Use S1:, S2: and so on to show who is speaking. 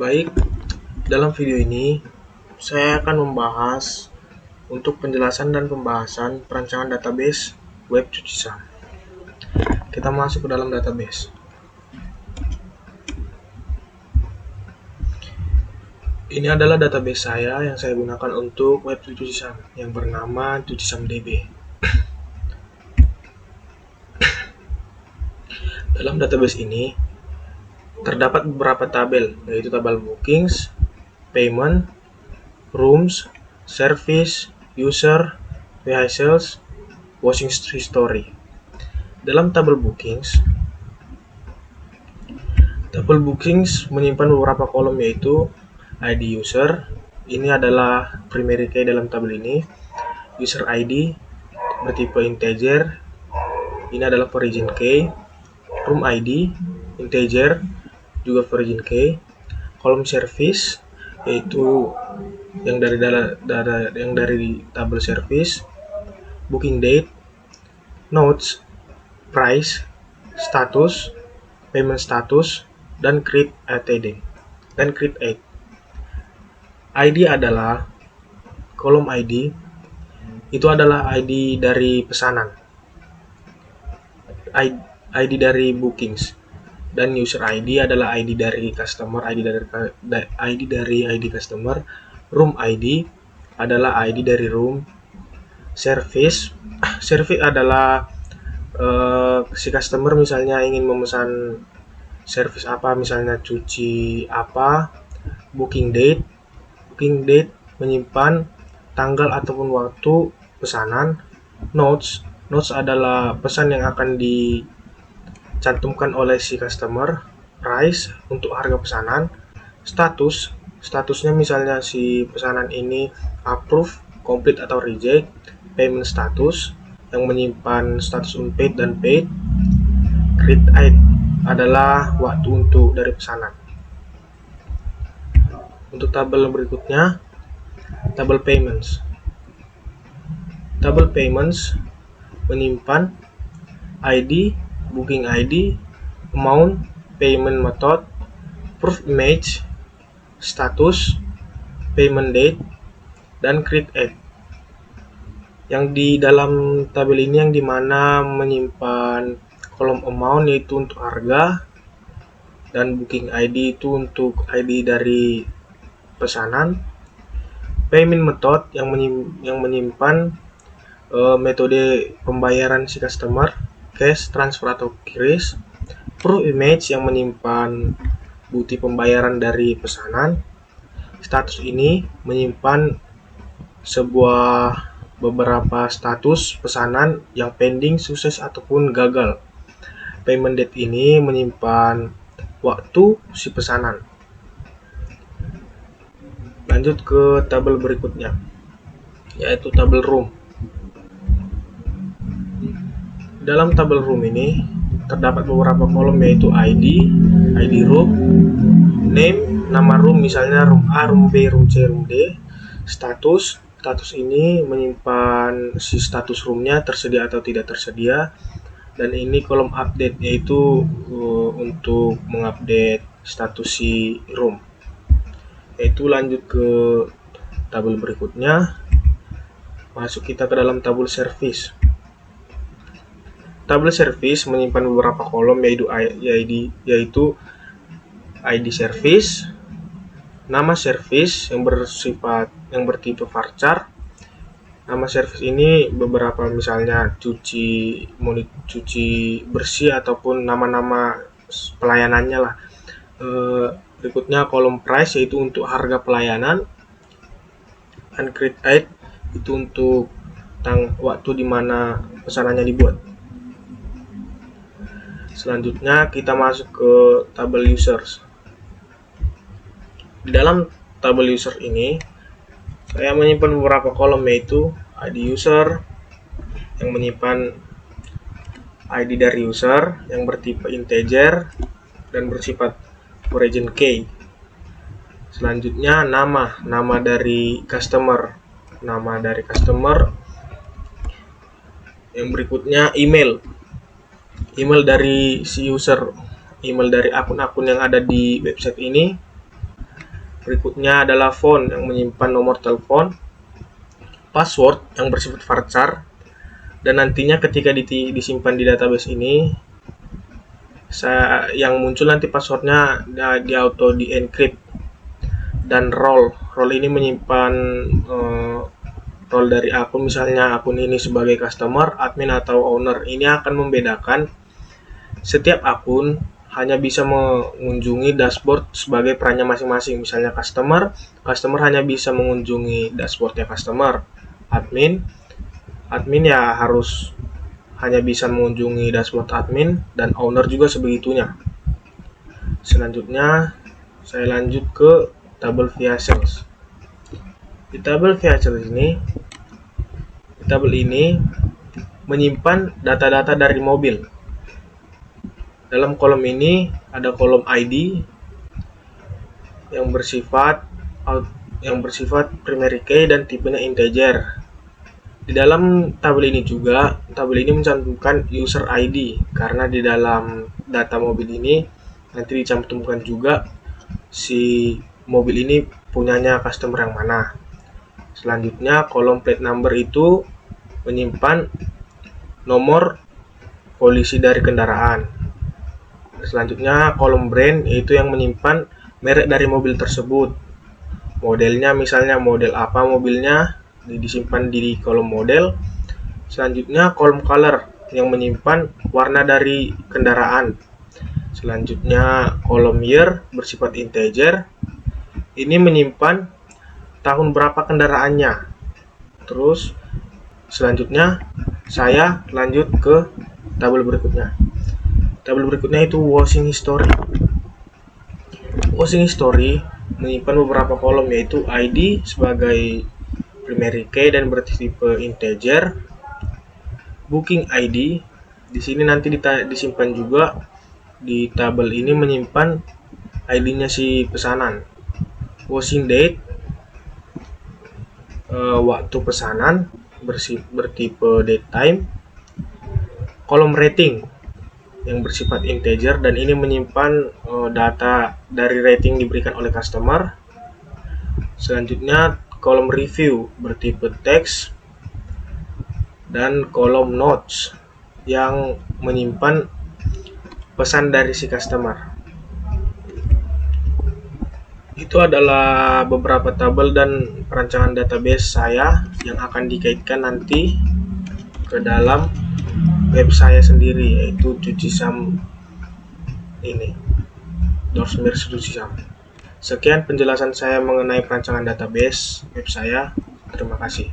S1: Baik, dalam video ini saya akan membahas untuk penjelasan dan pembahasan perancangan database web cuci SAM. Kita masuk ke dalam database. Ini adalah database saya yang saya gunakan untuk web cuci SAM yang bernama cucisamdb. Dalam database ini terdapat beberapa tabel, yaitu tabel bookings, payment, rooms, service, user, vehicles, washing history. Dalam tabel bookings menyimpan beberapa kolom, yaitu ID user. Ini adalah primary key dalam tabel ini. User ID bertipe integer. Ini adalah origin key. Room ID integer, juga origin key. Kolom service, yaitu yang dari tabel service. Booking date, notes, price, status, payment status, dan create ATD dan create aid. ID adalah kolom ID, itu adalah ID dari pesanan, ID dari bookings, dan user ID adalah ID dari customer, ID dari ID customer. Room ID adalah ID dari room. Service adalah si customer misalnya ingin memesan service apa, misalnya cuci apa. Booking date menyimpan tanggal ataupun waktu pesanan. Notes adalah pesan yang akan dicantumkan oleh si customer. Price untuk harga pesanan. Statusnya misalnya si pesanan ini approve, complete atau reject. Payment status yang menyimpan status unpaid dan paid. Create aid adalah waktu untuk dari pesanan. Untuk tabel berikutnya, tabel payments. Tabel payments menyimpan ID, booking ID, amount, payment method, proof image, status, payment date, dan create aid. Yang di dalam tabel ini yang dimana menyimpan kolom amount, yaitu untuk harga, dan booking ID itu untuk ID dari pesanan. Payment method yang menyimpan metode pembayaran si customer, cash, transfer atau QRIS. Proof image yang menyimpan bukti pembayaran dari pesanan. Status ini menyimpan beberapa status pesanan yang pending, sukses ataupun gagal. Payment date ini menyimpan waktu si pesanan. Lanjut ke tabel berikutnya, yaitu tabel room. Dalam tabel room ini terdapat beberapa kolom, yaitu ID room, name, nama room, misalnya room A, room B, room C, room D. Status ini menyimpan si status roomnya tersedia atau tidak tersedia. Dan ini kolom update, yaitu untuk mengupdate status si room. Yaitu lanjut ke tabel berikutnya, masuk kita ke dalam tabel service. Tabel service menyimpan beberapa kolom, yaitu ID service, nama service yang bertipe varchar. Nama service ini beberapa, misalnya cuci bersih ataupun nama-nama pelayanannya lah. Berikutnya kolom price, yaitu untuk harga pelayanan. Dan create aid itu untuk waktu dimana pesanannya dibuat. Selanjutnya kita masuk ke tabel users. Di dalam tabel user ini saya menyimpan beberapa kolom, yaitu ID user yang menyimpan ID dari user yang bertipe integer dan bersifat origin key. Selanjutnya nama dari customer. Yang berikutnya email dari si user, email dari akun-akun yang ada di website ini. Berikutnya adalah phone yang menyimpan nomor telepon, password yang bersifat varchar, dan nantinya ketika disimpan di database ini, yang muncul nanti passwordnya di auto di encrypt. Dan role ini menyimpan role dari akun, misalnya akun ini sebagai customer, admin, atau owner. Ini akan membedakan setiap akun hanya bisa mengunjungi dashboard sebagai perannya masing-masing. Misalnya customer hanya bisa mengunjungi dashboardnya customer. Admin ya harus hanya bisa mengunjungi dashboard admin, dan owner juga sebegitunya. Selanjutnya saya lanjut ke tabel vehicles. Di tabel vehicles ini menyimpan data-data dari mobil. Dalam kolom ini ada kolom ID yang bersifat primary key dan tipenya integer. Di dalam tabel ini mencantumkan user ID, karena di dalam data mobil ini nanti dicantumkan juga si mobil ini punyanya customer yang mana. Selanjutnya kolom plate number itu menyimpan nomor polisi dari kendaraan. Selanjutnya kolom brand, yaitu yang menyimpan merek dari mobil tersebut. Modelnya, misalnya model apa mobilnya, disimpan di kolom model. Selanjutnya kolom color yang menyimpan warna dari kendaraan. Selanjutnya kolom year bersifat integer, ini menyimpan tahun berapa kendaraannya. Terus selanjutnya saya lanjut ke tabel berikutnya. Tabel berikutnya itu washing history. Washing history menyimpan beberapa kolom, yaitu ID sebagai primary key dan bertipe integer. Booking ID di sini nanti disimpan juga. Di tabel ini menyimpan ID-nya si pesanan. Washing date, waktu pesanan bertipe date time. Kolom rating yang bersifat integer, dan ini menyimpan data dari rating diberikan oleh customer. Selanjutnya kolom review bertipe text, dan kolom notes yang menyimpan pesan dari si customer. Itu adalah beberapa tabel dan perancangan database saya yang akan dikaitkan nanti ke dalam web saya sendiri, yaitu Cucisam ini, Dorsmir Cucisam. Sekian penjelasan saya mengenai perancangan database web saya. Terima kasih.